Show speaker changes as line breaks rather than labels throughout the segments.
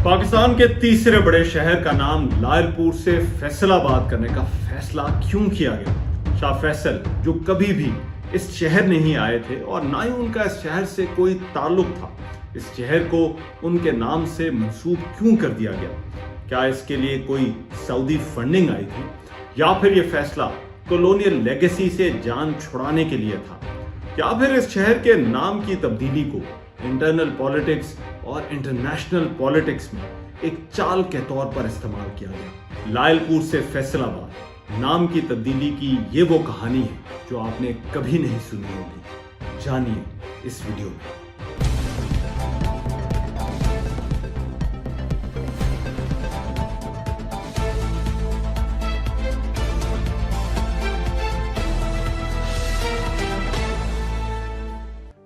पाकिस्तान के तीसरे बड़े शहर का नाम लायलपुर से फैसलाबाद करने का फैसला क्यों किया गया? शाह फैसल जो कभी भी इस शहर नहीं आए थे और ना ही उनका इस शहर से कोई ताल्लुक था, इस शहर को उनके नाम से मंसूब क्यों कर दिया गया? क्या इसके लिए कोई सऊदी फंडिंग आई थी या फिर ये फैसला कॉलोनियल लेगेसी से जान छुड़ाने के लिए था, या फिर इस शहर के नाम की तब्दीली को इंटरनल पॉलिटिक्स और इंटरनेशनल पॉलिटिक्स में एक चाल के तौर पर इस्तेमाल किया गया? लायलपुर से फैसलाबाद नाम की तब्दीली की ये वो कहानी है जो आपने कभी नहीं सुनी होगी। जानिए इस वीडियो में।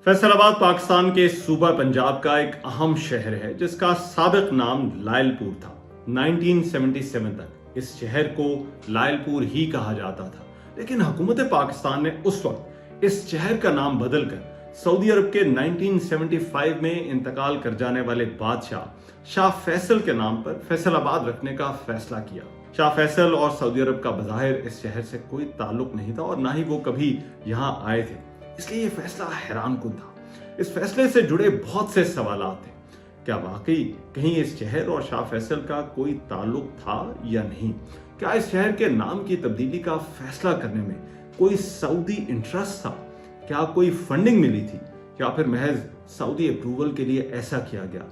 फैसलाबाद पाकिस्तान के सूबा पंजाब का एक अहम शहर है जिसका साबिक नाम लायलपुर था। 1977 तक इस शहर को लायलपुर ही कहा जाता था, लेकिन हुकूमत पाकिस्तान ने उस वक्त इस शहर का नाम बदलकर सऊदी अरब के 1975 में इंतकाल कर जाने वाले बादशाह शाह फैसल के नाम पर फैसलाबाद रखने का फैसला किया। शाह फैसल और सऊदी अरब का बज़ाहिर इस शहर से कोई ताल्लुक नहीं था और ना ही वो कभी यहाँ आए थे, इसलिए ये फैसला हैरानकुन था। इस फैसले से जुड़े बहुत से सवालात थे। क्या वाकई कहीं इस शहर और शाह फैसल का कोई ताल्लुक था या नहीं? क्या इस शहर के नाम की तब्दीली का फैसला करने में कोई सऊदी इंटरेस्ट था? क्या कोई फंडिंग मिली थी या फिर महज सऊदी अप्रूवल के लिए ऐसा किया गया?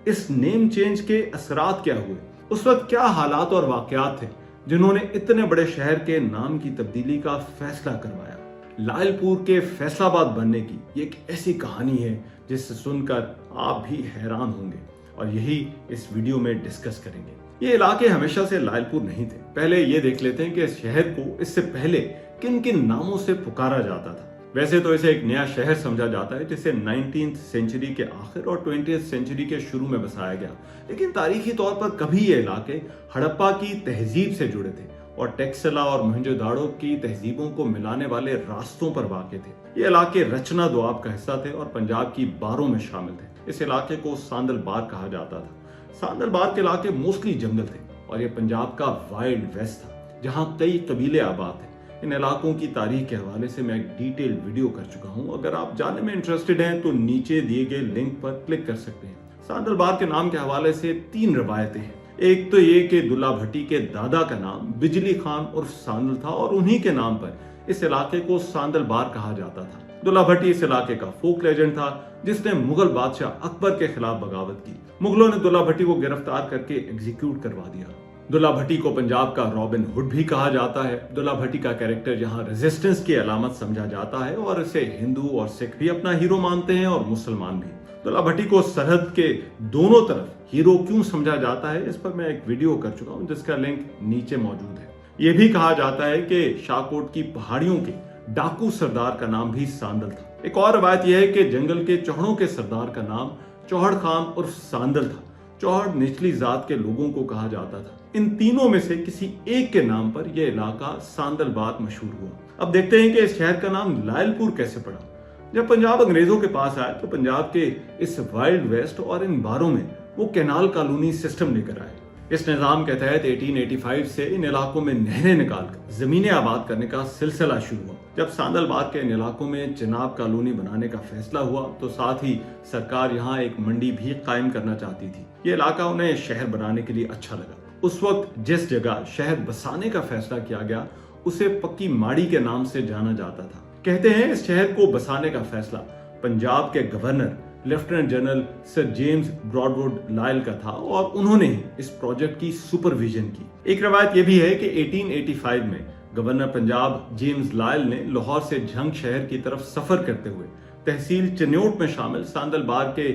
इस नेम चेंज के असरात क्या हुए? उस वक्त क्या हालात और वाकयात थे जिन्होंने इतने बड़े शहर के नाम की तब्दीली का फैसला करवाया? लायलपुर के फैसलाबाद बनने की ये एक ऐसी कहानी है जिसे सुनकर आप भी हैरान होंगे और यही इस वीडियो में डिस्कस करेंगे। ये इलाके हमेशा से लायलपुर नहीं थे। पहले ये देख लेते हैं कि इस शहर को इससे पहले किन किन नामों से पुकारा जाता था। वैसे तो इसे एक नया शहर समझा जाता है जिसे 19th सेंचुरी के आखिर और 20th सेंचुरी के शुरू में बसाया गया, लेकिन तारीखी तौर पर कभी ये इलाके हड़प्पा की तहजीब से जुड़े थे और टेक्सला और मोहनजोदाड़ो की तहजीबों को मिलाने वाले रास्तों पर वाक़ थे। ये इलाके रचना दोआब का हिस्सा थे और पंजाब की बारों में शामिल थे। इस इलाके को सांदल बार कहा जाता था। सांदल बार के इलाके मोस्टली जंगल थे और ये पंजाब का वाइल्ड वेस्ट था जहाँ कई कबीले आबाद थे। इन इलाकों की तारीख के हवाले से मैं एक डिटेल्ड वीडियो कर चुका हूँ। अगर आप जानने में इंटरेस्टेड हैं तो नीचे दिए गए लिंक पर क्लिक कर सकते हैं। सांदल बार के नाम के हवाले से 3 रवायतें हैं। एक तो ये कि दुल्ला भट्टी के दादा का नाम बिजली खान उर्फ सांदल था और उन्हीं के नाम पर इस इलाके को सांदल बार कहा जाता था। दुल्ला भट्टी इस इलाके का फोक लेजेंड था जिसने मुगल बादशाह अकबर के खिलाफ बगावत की। मुगलों ने दुल्ला भट्टी को गिरफ्तार करके एग्जीक्यूट करवा दिया। दुल्ला भट्टी को पंजाब का रॉबिन हुड भी कहा जाता है। दुल्ला भट्टी का कैरेक्टर यहाँ रेजिस्टेंस की अलामत समझा जाता है और इसे हिंदू और सिख भी अपना हीरो मानते हैं और मुसलमान भी। दुल्ला भट्टी को सरहद के दोनों तरफ हीरो क्यों समझा जाता है, इस पर मैं एक वीडियो कर चुका हूं जिसका लिंक नीचे मौजूद है। यह भी कहा जाता है कि शाहकोट की पहाड़ियों के डाकू सरदार का नाम भी सांदल था। एक और रवायत यह है कि जंगल के चौहड़ों के सरदार का नाम चौहड़ खान उर्फ सांदल था। चौहड़ निचली जात के लोगों को कहा जाता था। इन तीनों में से किसी एक के नाम पर यह इलाका सांदलबाद मशहूर हुआ। अब देखते हैं कि इस शहर का नाम लायलपुर कैसे पड़ा। जब पंजाब अंग्रेजों के पास आया तो पंजाब के इस वाइल्ड वेस्ट और इन बारों में वो कैनाल कॉलोनी सिस्टम लेकर आए। इस निजाम के तहत 1885 से इन इलाकों में नहरें निकालकर जमीनें आबाद करने का सिलसिला शुरू हुआ। जब सांदलबाद के इन इलाकों में चिनाब कॉलोनी बनाने का फैसला हुआ तो साथ ही सरकार यहाँ एक मंडी भी कायम करना चाहती थी। ये इलाका उन्हें शहर बनाने के लिए अच्छा लगा। उस वक्त जिस जगह शहर बसाने का फैसला किया गया उसे पक्की माड़ी के नाम से जाना जाता था। कहते हैं इस शहर को बसाने का फैसला पंजाब के governor lieutenant general sir James Broadwood Lyell का था और उन्होंने इस प्रोजेक्ट की सुपरविजन की। एक रवायत यह भी है कि 1885 में गवर्नर पंजाब जेम्स लायल ने लाहौर से झंग शहर की तरफ सफर करते हुए तहसील चन्योट में शामिल सांदलबार के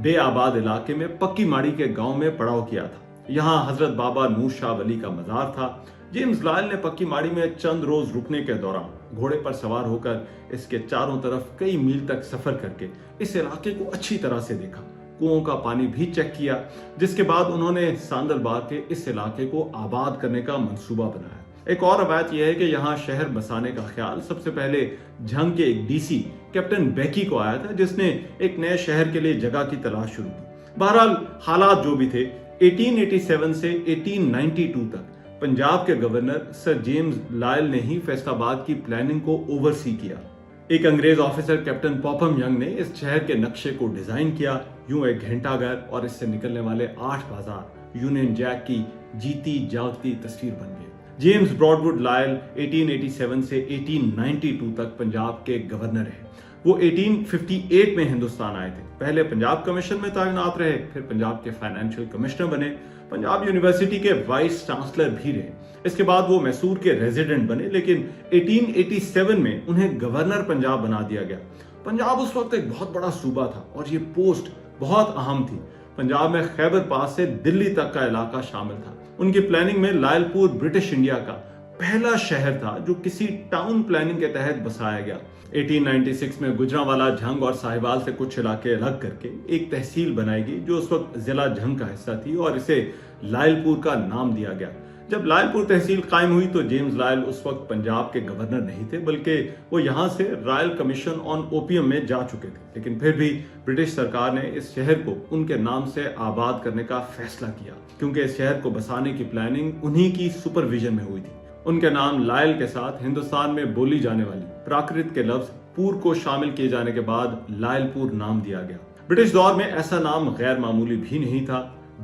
बेआबाद इलाके में पक्की माड़ी के गांव में पड़ाव किया था। यहाँ हजरत बाबा नूर शाह वली का मजार था। जेम्स लायल ने पक्की माड़ी में चंद रोज रुकने के दौरान घोड़े पर सवार होकर इसके चारों तरफ कई मील तक सफर करके इस इलाके को अच्छी तरह से देखा। कुओं का पानी भी चेक किया, जिसके बाद उन्होंने सांदलबार के इस इलाके को आबाद करने का मंसूबा बनाया। एक और रवायत यह है कि यहाँ शहर बसाने का ख्याल सबसे पहले झंग के एक डीसी कैप्टन बेकी को आया था, जिसने एक नए शहर के लिए जगह की तलाश शुरू की। बहरहाल हालात जो भी थे, 1887 से 1892 तक पंजाब के गवर्नर सर जेम्स लायल ने ही फैसलाबाद की प्लानिंग को ओवरसी किया। एक अंग्रेज ऑफिसर कैप्टन पॉपम यंग ने इस शहर के नक्शे को डिजाइन किया। यूं एक घंटाघर और इससे निकलने वाले 8 बाजार यूनियन जैक की जीती जागती तस्वीर बन गए। जेम्स ब्रॉडवुड लायल 1887 से 1892 तक पंजाब के गवर्नर रहे। वो 1858 में हिंदुस्तान आए थे। पहले पंजाब कमीशन में तैनात रहे, फिर पंजाब के फाइनेंशियल कमिश्नर बने, पंजाब यूनिवर्सिटी के वाइस चांसलर भी रहे। इसके बाद वो मैसूर के रेजिडेंट बने, लेकिन 1887 में उन्हें गवर्नर पंजाब बना दिया गया। पंजाब उस वक्त एक बहुत बड़ा सूबा था और ये पोस्ट बहुत अहम थी। पंजाब में खैबर पास से दिल्ली तक का इलाका शामिल था। उनकी प्लानिंग में लायलपुर ब्रिटिश इंडिया का पहला शहर था जो किसी टाउन प्लानिंग के तहत बसाया गया। 1896 में गुजरांवाला, झंग और साहिवाल से कुछ इलाके अलग करके एक तहसील बनाई गई जो उस वक्त जिला झंग का हिस्सा थी और इसे लायलपुर का नाम दिया गया। जब लायलपुर तहसील कायम हुई तो जेम्स लायल उस वक्त पंजाब के गवर्नर नहीं थे, बल्कि वो यहाँ से रॉयल कमीशन ऑन ओपियम में जा चुके थे। लेकिन फिर भी ब्रिटिश सरकार ने इस शहर को उनके नाम से आबाद करने का फैसला किया, क्योंकि इस शहर को बसाने की प्लानिंग उन्हीं की सुपरविजन में हुई थी। उनके नाम लायल के साथ हिंदुस्तान में बोली जाने वाली प्राकृत के लफ्ज पूर को शामिल किए जाने के बाद लायलपुर नाम दिया गया। ब्रिटिश दौर में ऐसा नाम गैर मामूली भी नहीं था।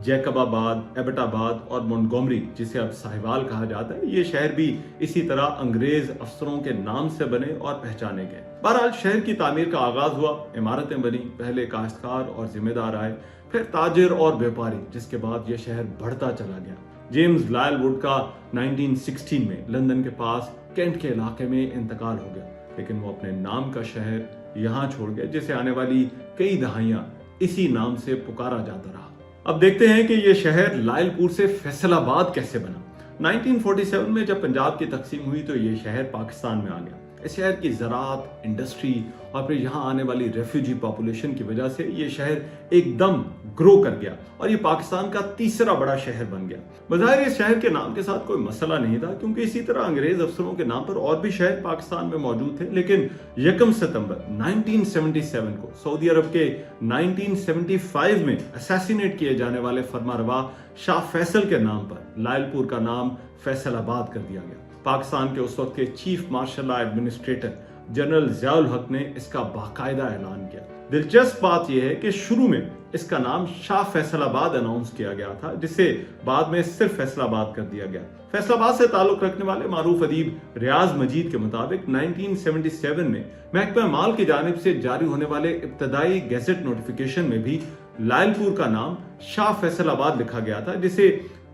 जैकबाबाद, एबटाबाद और मोंटगोमरी, जिसे अब साहिवाल कहा जाता है, ये शहर भी इसी तरह अंग्रेज अफसरों के नाम से बने और पहचाने गए। बहरहाल शहर की तामीर का आगाज हुआ, इमारतें बनी, पहले काश्तकार और जिम्मेदार आए, फिर ताजिर और व्यापारी, जिसके बाद यह शहर बढ़ता चला गया। जेम्स लायलवुड का 1916 में लंदन के पास कैंट के इलाके में इंतकाल हो गया, लेकिन वो अपने नाम का शहर यहाँ छोड़ गए, जिसे आने वाली कई दहाइयां इसी नाम से पुकारा जाता रहा। अब देखते हैं कि ये शहर लायलपुर से फैसलाबाद कैसे बना। 1947 में जब पंजाब की तकसीम हुई तो ये शहर पाकिस्तान में आ गया। इस शहर की ज़राअत, इंडस्ट्री और फिर यहाँ आने वाली रेफ्यूजी पॉपुलेशन की वजह से ये शहर एकदम ग्रो कर गया और ये पाकिस्तान का तीसरा बड़ा शहर बन गया। बज़ाहिर इस शहर के नाम के साथ कोई मसला नहीं था, क्योंकि इसी तरह अंग्रेज अफसरों के नाम पर और भी शहर पाकिस्तान में मौजूद थे। लेकिन 1 सितंबर 1977 को सऊदी अरब के 1975 में असैसिनेट किए जाने वाले फरमारवा शाह फैसल के नाम पर लायलपुर का नाम फैसलाबाद कर दिया गया। पाकिस्तान के उस वक्त के chief marshal law administrator general Ziaul हक ने इसका बाकायदा ऐलान किया। दिलचस्प बात यह है कि शुरू में इसका नाम शाह फैसलाबाद अनाउंस किया गया था, जिसे बाद में सिर्फ फैसलाबाद कर दिया गया। फैसलाबाद से ताल्लुक रखने वाले मारूफ अदीब रियाज मजीद के मुताबिक 1977 में महकमा माल की जानिब से जारी होने वाले इब्तदाई गैजेट नोटिफिकेशन में भी लायलपुर का नाम शाह फैसलाबाद लिखा गया था, जिसे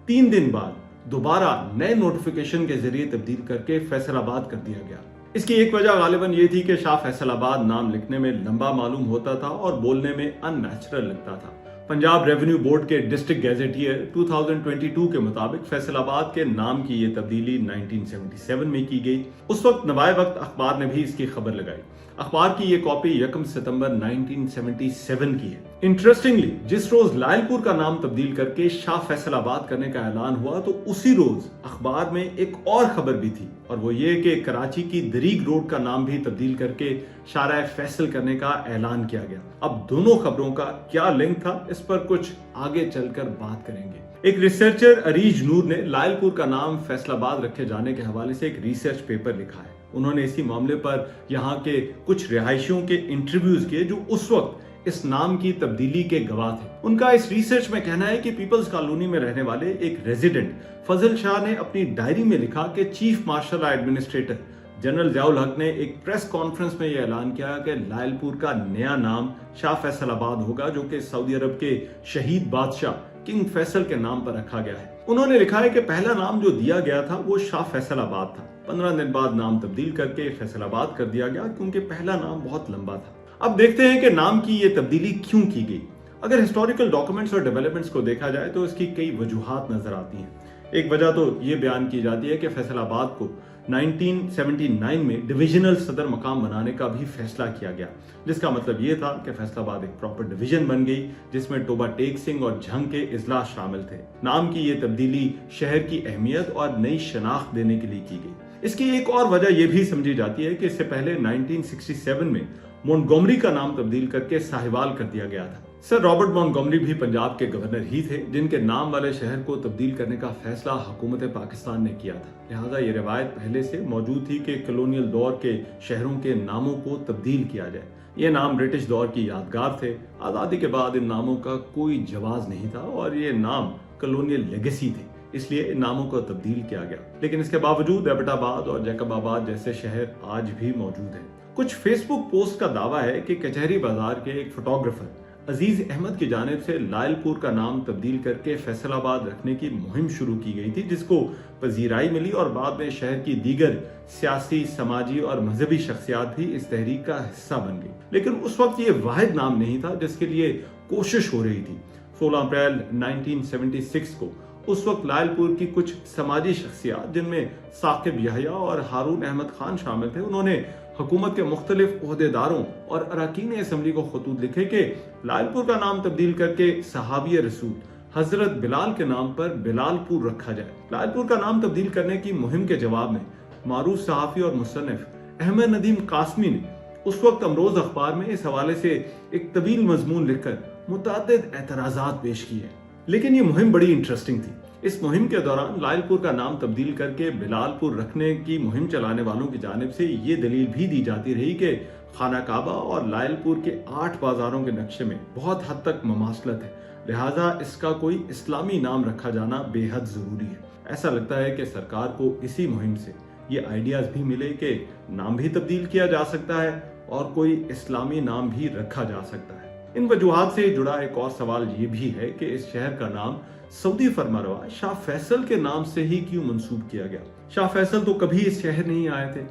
3 दिन बाद दोबारा नए नोटिफिकेशन के जरिए तब्दील करके फैसलाबाद कर दिया गया। इसकी एक वजह गालिबन ये थी कि शाह फैसलाबाद नाम लिखने में लंबा मालूम होता था और बोलने में अननेचुरल लगता था। पंजाब रेवेन्यू बोर्ड के डिस्ट्रिक्ट गैजेटियर 2022 के मुताबिक फैसलाबाद के नाम की ये तब्दीली 1977 में की गई। उस वक्त नवाए वक्त अखबार ने भी इसकी खबर लगाई। अखबार की ये कॉपी 1 सितंबर 1977 की है। इंटरेस्टिंगली, जिस रोज लायलपुर का नाम तब्दील करके शाह फैसलाबाद करने का ऐलान हुआ तो उसी रोज अखबार में एक और खबर भी थी, और वो ये कि कराची की दरीग रोड का नाम भी तब्दील करके शाहराह फैसल करने का ऐलान किया गया। अब दोनों खबरों का क्या लिंक था, इस पर कुछ आगे चलकर बात करेंगे। एक रिसर्चर अरीज नूर ने लायलपुर का नाम फैसलाबाद रखे जाने के हवाले से एक रिसर्च पेपर लिखा है। उन्होंने इसी मामले पर यहाँ के कुछ रिहायशियों के इंटरव्यूज किए जो उस वक्त इस नाम की तब्दीली के गवाह थे। उनका इस रिसर्च में कहना है कि पीपल्स कॉलोनी में रहने वाले एक रेजिडेंट फजल शाह ने अपनी डायरी में लिखा कि chief marshal administrator general Ziaul हक ने एक प्रेस कॉन्फ्रेंस में यह ऐलान किया कि लायलपुर का नया नाम शाह फैसलाबाद होगा, जो कि सऊदी अरब के शहीद बादशाह किंग फैसल के नाम पर रखा गया है। उन्होंने लिखा है कि पहला नाम जो दिया गया था वो शाह फैसलाबाद था। 15 दिन बाद नाम तब्दील करके फैसलाबाद कर दिया गया, क्योंकि पहला नाम बहुत लंबा था। अब देखते हैं कि नाम की ये तब्दीली क्यों की गई। अगर हिस्टोरिकल डॉक्यूमेंट्स और डेवलपमेंट्स को देखा जाए तो इसकी कई वजूहात नजर आती हैं। एक वजह तो ये बयान की जाती है कि फैसलाबाद को 1979 में डिविजनल सदर मकाम बनाने का भी फैसला किया गया, जिसका मतलब ये था कि फैसलाबाद एक प्रॉपर डिवीजन बन गई, जिसमें टोबा टेक सिंह और झंग के इजला शामिल थे। नाम की ये तब्दीली शहर की अहमियत और नई शनाख्त देने के लिए की गई। इसकी एक और वजह यह भी समझी जाती है कि इससे पहले 1967 में मोंटगोमरी का नाम तब्दील करके साहिवाल कर दिया गया था। सर रॉबर्ट मॉन्टगोमरी भी पंजाब के गवर्नर ही थे जिनके नाम वाले शहर को तब्दील करने का फैसला हुकूमत पाकिस्तान ने किया था। लिहाजा ये रिवायत पहले से मौजूद थी कि कॉलोनियल दौर के शहरों के नामों को तब्दील किया जाए। ये नाम ब्रिटिश दौर की यादगार थे। आज़ादी के बाद इन नामों का कोई जवाज नहीं था और ये नाम कॉलोनियल लेगेसी थे, इसलिए इन नामों को तब्दील किया गया। लेकिन इसके बावजूद एबटाबाद और जैकबाबाद जैसे शहर आज भी मौजूद हैं। कुछ फेसबुक पोस्ट का दावा है कि कचहरी बाजार के एक फोटोग्राफर अजीज अहमद की जानिब से लायलपुर का नाम तब्दील करके फैसलाबाद रखने की मुहिम शुरू की गई थी, जिसको पजीराई मिली और बाद में शहर की दीगर सियासी, समाजी और मजहबी शख्सियात भी इस तहरीक का हिस्सा बन गई। लेकिन उस वक्त ये वाहिद नाम नहीं था जिसके लिए कोशिश हो रही थी। 16 अप्रैल 1976 को उस वक्त लायलपुर की कुछ समाजी शख्सियात जिनमें साकिब यहया और हारून अहमद खान शामिल थे, उन्होंने हुकूमत के मुख्तलिफ ओहदेदारों और अरकान असम्बली को खतूत लिखे कि लायलपुर का नाम तब्दील करके सहाबी रसूल हजरत बिलाल के नाम पर बिलालपुर रखा जाए। लायलपुर का नाम तब्दील करने की मुहिम के जवाब में मारूफ सहाफ़ी और मुसन्निफ अहमद नदीम कासमी ने उस वक्त अमरोज अखबार में इस हवाले से एक तवील मजमून लिखकर मुतअद्दिद एतराज़ात पेश किए। लेकिन ये मुहिम बड़ी इंटरेस्टिंग थी। इस मुहिम के दौरान लायलपुर का नाम तब्दील करके बिलालपुर रखने की मुहिम चलाने वालों की जानिब से ये दलील भी दी जाती रही कि खाना काबा और लायलपुर के 8 बाजारों के नक्शे में बहुत हद तक ममासलत है, लिहाजा इसका कोई इस्लामी नाम रखा जाना बेहद जरूरी है। ऐसा लगता है कि सरकार को इसी मुहिम से ये आइडियाज भी मिले कि नाम भी तब्दील किया जा सकता है और कोई इस्लामी नाम भी रखा जा सकता है। इन वजूहात से जुड़ा एक और सवाल ये भी है कि इस शहर का नाम सऊदी फरमारवा शाह फैसल के नाम से ही क्यों मंसूब किया गया। शाह फैसल तो कभी इस शहर नहीं आए थे,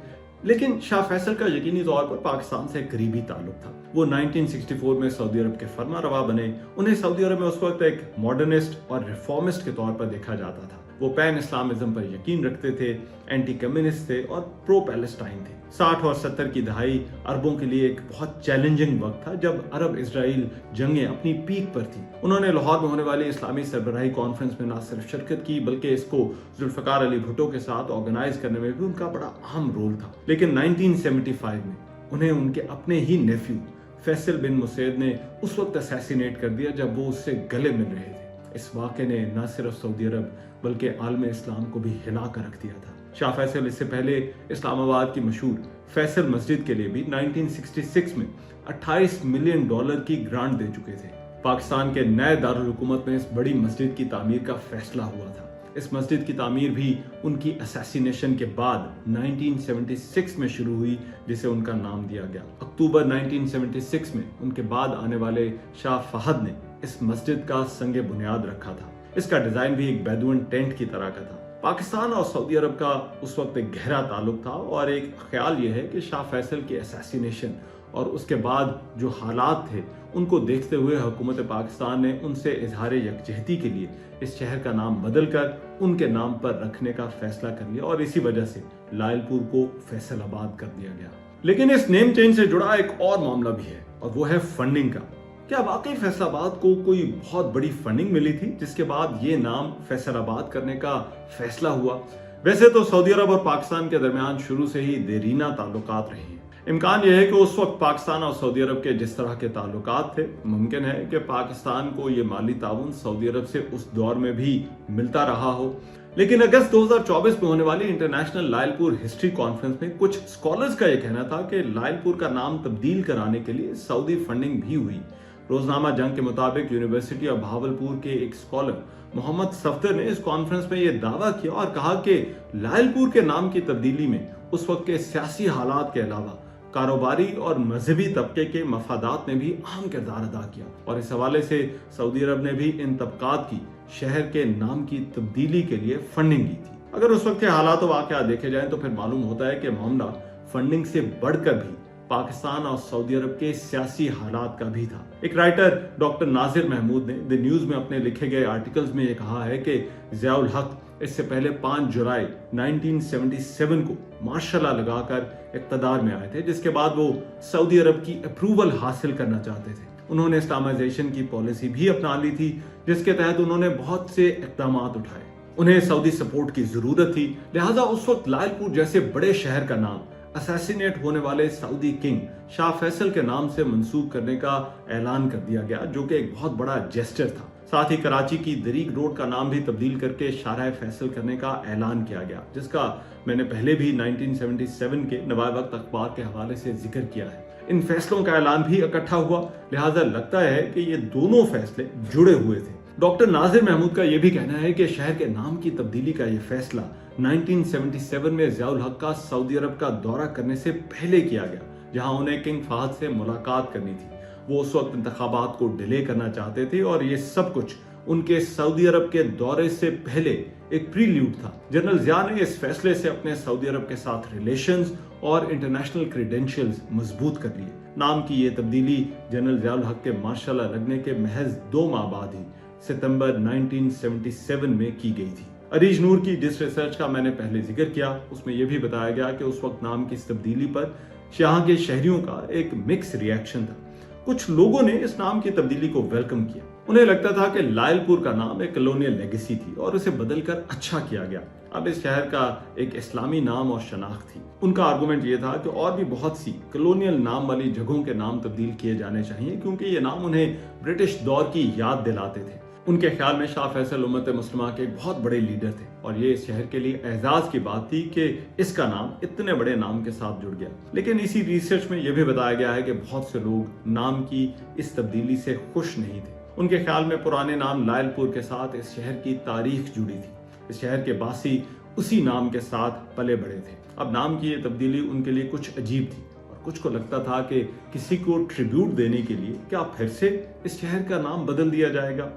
लेकिन शाह फैसल का यकीनी तौर पर पाकिस्तान से करीबी ताल्लुक था। वो 1964 में सऊदी अरब के फरमारवा बने। उन्हें सऊदी अरब में उस वक्त एक मॉडर्निस्ट और रिफॉर्मिस्ट के तौर पर देखा जाता था। वो पैन इस्लामिज्म पर यकीन रखते थे, एंटी कम्युनिस्ट थे और प्रो पैलेस्टाइन थे। 60 और 70 की दहाई अरबों के लिए एक बहुत चैलेंजिंग वक्त था जब अरब इजराइल जंगें अपनी पीक पर थी। उन्होंने लाहौर में होने वाली इस्लामी सरबराही कॉन्फ्रेंस में न सिर्फ शिरकत की बल्कि इसको जुल्फकार अली भुट्टो के साथ ऑर्गेनाइज करने में भी उनका बड़ा अहम रोल था। लेकिन 1975 में उन्हें उनके अपने ही नेफ्यू फैसल बिन मुसैद ने उस वक्त असैसिनेट कर दिया जब वो उससे गले मिल रहे थे। इस वाक़े ने न सिर्फ सऊदी अरब बल्कि आलम इस्लाम को भी हिला कर रख दिया था। शाह फैसल इससे पहले इस्लामाबाद की मशहूर फैसल मस्जिद के लिए भी 1966 में $28 मिलियन की ग्रांट दे चुके थे। पाकिस्तान के नए दारुल हुकूमत में इस बड़ी मस्जिद की तामीर का फैसला हुआ था। इस मस्जिद की तामीर भी उनकी असैसिनेशन के बाद 1976 में शुरू हुई, जिसे उनका नाम दिया गया। अक्टूबर 1976 में उनके बाद आने वाले शाह फहद ने इस मस्जिद का संगे बुनियाद रखा था। इसका डिजाइन भी एक बैदुअन टेंट की तरह का था। पाकिस्तान और सऊदी अरब का उस वक्त एक गहरा ताल्लुक था और एक ख्याल यह है कि शाह फैसल की असैसिनेशन और उसके बाद जो हालात थे उनको देखते हुए हुकूमत पाकिस्तान ने उनसे इजहार यकजहती के लिए इस शहर का नाम बदल कर उनके नाम पर रखने का फैसला कर लिया और इसी वजह से लायलपुर को फैसलाबाद कर दिया गया। लेकिन इस नेम चेंज से जुड़ा एक और मामला भी है और वो है फंडिंग का। क्या वाकई फैसलाबाद को कोई बहुत बड़ी फंडिंग मिली थी जिसके बाद ये नाम फैसलाबाद करने का फैसला हुआ? वैसे तो सऊदी अरब और पाकिस्तान के दरमियान शुरू से ही देरीना ताल्लुकात रहे हैं। इम्कान यह है कि उस वक्त पाकिस्तान और सऊदी अरब के जिस तरह के ताल्लुकात थे, मुमकिन है कि पाकिस्तान को ये माली ताउन सऊदी अरब से उस दौर में भी मिलता रहा हो। लेकिन अगस्त 2024 में होने वाली इंटरनेशनल लायलपुर हिस्ट्री कॉन्फ्रेंस में कुछ स्कॉलर्स का यह कहना था कि लायलपुर का नाम तब्दील कराने के लिए सऊदी फंडिंग भी हुई। रोजनामा जंग के मुताबिक यूनिवर्सिटी ऑफ भावलपुर के एक स्कॉलर मोहम्मद सफदर ने इस कॉन्फ्रेंस में यह दावा किया और कहा कि लायलपुर के नाम की तब्दीली में उस वक्त के सियासी हालात के अलावा कारोबारी और मजहबी तबके के मफादात ने भी अहम किरदार अदा किया और इस हवाले से सऊदी अरब ने भी इन तबकात की शहर के नाम की तब्दीली के लिए फंडिंग की थी। अगर उस वक्त के हालात वाक़या देखे जाएं तो फिर मालूम होता है कि मामला फंडिंग से बढ़कर भी पाकिस्तान और सऊदी अरब के सियासी हालात का भी था। एक राइटर डॉक्टर नाजिर महमूद ने द न्यूज में अपने लिखे गए आर्टिकल्स में यह कहा है कि ज़ियाउल हक इससे पहले 5 जुलाई 1977 को मार्शल लगाकर इक़्तिदार में आए थे, जिसके बाद वो सऊदी अरब की अप्रूवल हासिल करना चाहते थे। उन्होंने इस्लामाइजेशन की पॉलिसी भी अपना ली थी, जिसके तहत उन्होंने बहुत से इक़दाम उठाए। उन्हें सऊदी सपोर्ट की जरूरत थी, लिहाजा उस वक्त लायलपुर जैसे बड़े शहर का नाम असैसिनेट होने वाले सऊदी किंग शाह फैसल के नाम से मंसूब करने का ऐलान कर दिया गया, जो कि एक बहुत बड़ा जेस्चर था। साथ ही कराची की दरीक रोड का नाम भी तब्दील करके शाहराह फैसल करने का ऐलान किया गया, जिसका मैंने पहले भी 1977 के नवाब वक्त अखबार के हवाले से जिक्र किया है। इन फैसलों का ऐलान भी इकट्ठा हुआ, लिहाजा लगता है कि ये दोनों फैसले जुड़े हुए थे। डॉक्टर नाजिर महमूद का यह भी कहना है कि शहर के नाम की तब्दीली का यह फैसला 1977 में ज़ियाउल हक का सऊदी अरब का दौरा करने से पहले किया गया, जहां उन्हें किंग फहद से मुलाकात करनी थी। वो उस वक्त इंतखाबात को डिले करना चाहते थे और ये सब कुछ उनके सऊदी अरब के दौरे से पहले एक प्रील्यूड था। जनरल ज़िया ने इस फैसले से अपने सऊदी अरब के साथ रिलेशंस और इंटरनेशनल क्रेडेंशियल्स मजबूत कर लिए। नाम की ये तब्दीली जनरल ज़ियाउल हक के मार्शल लगने के महज 2 माह बाद ही सितंबर 1977 में की गई थी। अरीज नूर की जिस रिसर्च का मैंने पहले जिक्र किया, उसमें यह भी बताया गया कि उस वक्त नाम की इस तब्दीली पर यहाँ के शहरियों का एक मिक्स रिएक्शन था। कुछ लोगों ने इस नाम की तब्दीली को वेलकम किया। उन्हें लगता था कि लायलपुर का नाम एक कॉलोनियल लेगेसी थी और उसे बदलकर अच्छा किया गया। अब इस शहर का एक इस्लामी नाम और शनाख्त थी। उनका आर्गुमेंट ये था कि और भी बहुत सी कॉलोनियल नाम वाली जगहों के नाम तब्दील किए जाने चाहिए, क्योंकि ये नाम उन्हें ब्रिटिश दौर की याद दिलाते थे। उनके ख्याल में शाह फैसल उम्मत मुस्लिमा के एक बहुत बड़े लीडर थे और ये इस शहर के लिए एजाज की बात थी कि इसका नाम इतने बड़े नाम के साथ जुड़ गया। लेकिन इसी रिसर्च में यह भी बताया गया है कि बहुत से लोग नाम की इस तब्दीली से खुश नहीं थे। उनके ख्याल में पुराने नाम लायलपुर के साथ इस शहर की तारीख जुड़ी थी। इस शहर के बासी उसी नाम के साथ पले बड़े थे। अब नाम की ये तब्दीली उनके लिए कुछ अजीब थी और कुछ को लगता था कि किसी को ट्रिब्यूट देने के लिए क्या फिर से इस शहर का नाम बदल दिया जाएगा।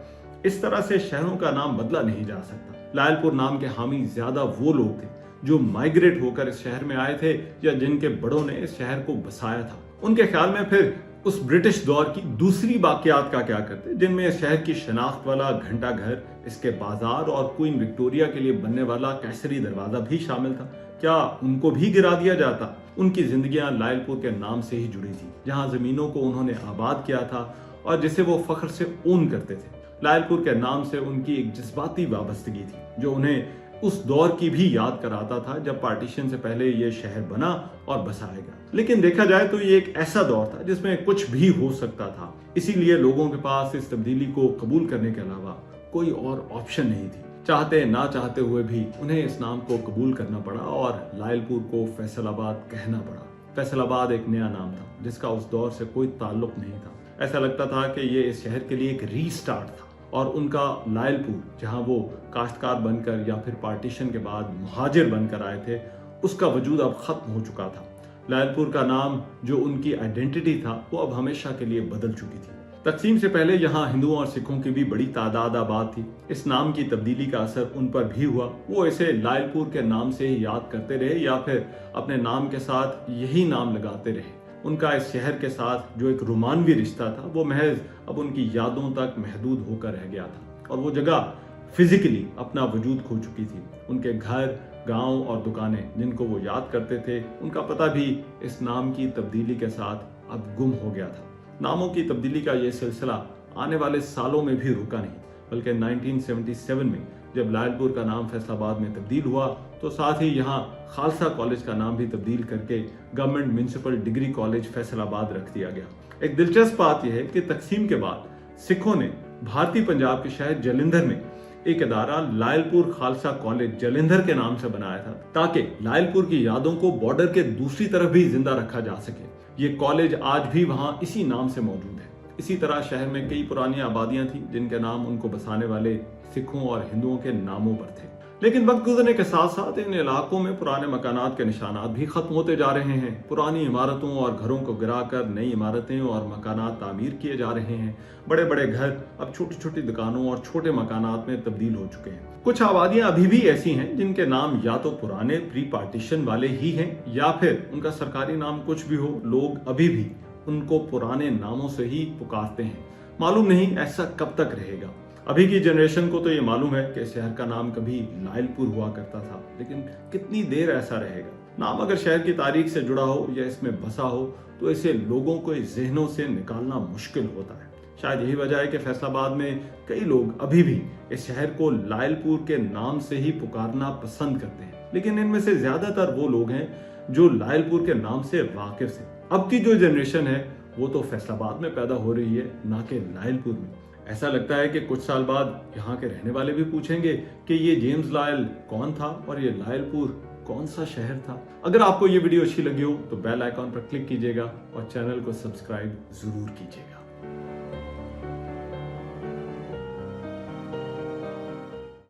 इस तरह से शहरों का नाम बदला नहीं जा सकता। लायलपुर नाम के हामी ज्यादा वो लोग थे जो माइग्रेट होकर इस शहर में आए थे या जिनके बड़ों ने इस शहर को बसाया था। उनके ख्याल में फिर उस ब्रिटिश दौर की दूसरी बाकियात का क्या करते, जिनमें शहर की शनाख्त वाला घंटा घर, इसके बाजार और क्वीन विक्टोरिया के लिए बनने वाला कैसरी दरवाजा भी शामिल था। क्या उनको भी गिरा दिया जाता? उनकी जिंदगियां लायलपुर के नाम से ही जुड़ी थी, जहां जमीनों को उन्होंने आबाद किया था और जिसे वो फख्र से ओन करते थे। लायलपुर के नाम से उनकी एक जज्बाती वाबस्तगी थी जो उन्हें उस दौर की भी याद कराता था जब पार्टीशन से पहले ये शहर बना और बसाया गया। लेकिन देखा जाए तो ये एक ऐसा दौर था जिसमें कुछ भी हो सकता था, इसीलिए लोगों के पास इस तब्दीली को कबूल करने के अलावा कोई और ऑप्शन नहीं थी। चाहते ना चाहते हुए भी उन्हें इस नाम को कबूल करना पड़ा और लायलपुर को फैसलाबाद कहना पड़ा। फैसलाबाद एक नया नाम था जिसका उस दौर से कोई ताल्लुक नहीं था। ऐसा लगता था कि ये इस शहर के लिए एक रीस्टार्ट था और उनका लायलपुर, जहां वो काश्तकार बनकर या फिर पार्टीशन के बाद मुहाजिर बनकर आए थे, उसका वजूद अब खत्म हो चुका था। लायलपुर का नाम जो उनकी आइडेंटिटी था वो अब हमेशा के लिए बदल चुकी थी। तकसीम से पहले यहाँ हिंदुओं और सिखों की भी बड़ी तादाद आबाद थी। इस नाम की तब्दीली का असर उन पर भी हुआ। वो इसे लायलपुर के नाम से ही याद करते रहे या फिर अपने नाम के साथ यही नाम लगाते रहे। उनका इस शहर के साथ जो एक रोमानवी रिश्ता था वो महज अब उनकी यादों तक महदूद होकर रह गया था और वो जगह फिजिकली अपना वजूद खो चुकी थी। उनके घर, गांव और दुकानें जिनको वो याद करते थे, उनका पता भी इस नाम की तब्दीली के साथ अब गुम हो गया था। नामों की तब्दीली का ये सिलसिला आने वाले सालों में भी रुका नहीं, बल्कि 1977 में जब लायलपुर का नाम फैसलाबाद में तब्दील हुआ तो साथ ही यहाँ खालसा कॉलेज का नाम भी तब्दील करके government municipal degree college Faisalabad रख दिया गया। एक दिलचस्प बात यह है कि तकसीम के बाद सिखों ने भारतीय पंजाब के शहर जलंधर में एक इदारा लायलपुर खालसा कॉलेज जलंधर के नाम से बनाया था ताकि लायलपुर की यादों को बॉर्डर के दूसरी तरफ भी जिंदा रखा जा सके। ये कॉलेज आज भी वहाँ इसी नाम से मौजूद है। इसी तरह शहर में कई पुरानी आबादियां थी जिनके नाम उनको बसाने वाले सिखों और हिंदुओं के नामों पर थे। लेकिन वक्त गुजरने के साथ साथ इन इलाकों में पुराने मकानात के निशानात भी खत्म होते जा रहे हैं। पुरानी इमारतों और घरों को गिराकर नई इमारतें और मकानात तामीर किए जा रहे हैं। बड़े बड़े घर अब छोटी छोटी दुकानों और छोटे मकानात में तब्दील हो चुके हैं। कुछ आबादियां अभी भी ऐसी हैं जिनके नाम या तो पुराने प्री पार्टीशन वाले ही हैं या फिर उनका सरकारी नाम कुछ भी हो, लोग अभी भी उनको पुराने नामों से ही पुकारते हैं। मालूम नहीं ऐसा कब तक रहेगा। अभी की जनरेशन को तो ये मालूम है कि शहर का नाम कभी लायलपुर हुआ करता था, लेकिन कितनी देर ऐसा रहेगा। नाम अगर शहर की तारीख से जुड़ा हो या इसमें बसा हो तो इसे लोगों को जहनों से निकालना मुश्किल होता है। शायद यही वजह है कि फैसलाबाद में कई लोग अभी भी इस शहर को लायलपुर के नाम से ही पुकारना पसंद करते हैं। लेकिन इनमें से ज्यादातर वो लोग हैं जो लायलपुर के नाम से वाकिफ थे। अब की जो जनरेशन है वो तो फैसलाबाद में पैदा हो रही है, ना कि लायलपुर में। ऐसा लगता है कि कुछ साल बाद यहाँ के रहने वाले भी पूछेंगे कि ये जेम्स लायल कौन था और ये लायलपुर कौन सा शहर था। अगर आपको ये वीडियो अच्छी लगी हो तो बेल आइकॉन पर क्लिक कीजिएगा और चैनल को सब्सक्राइब जरूर कीजिएगा।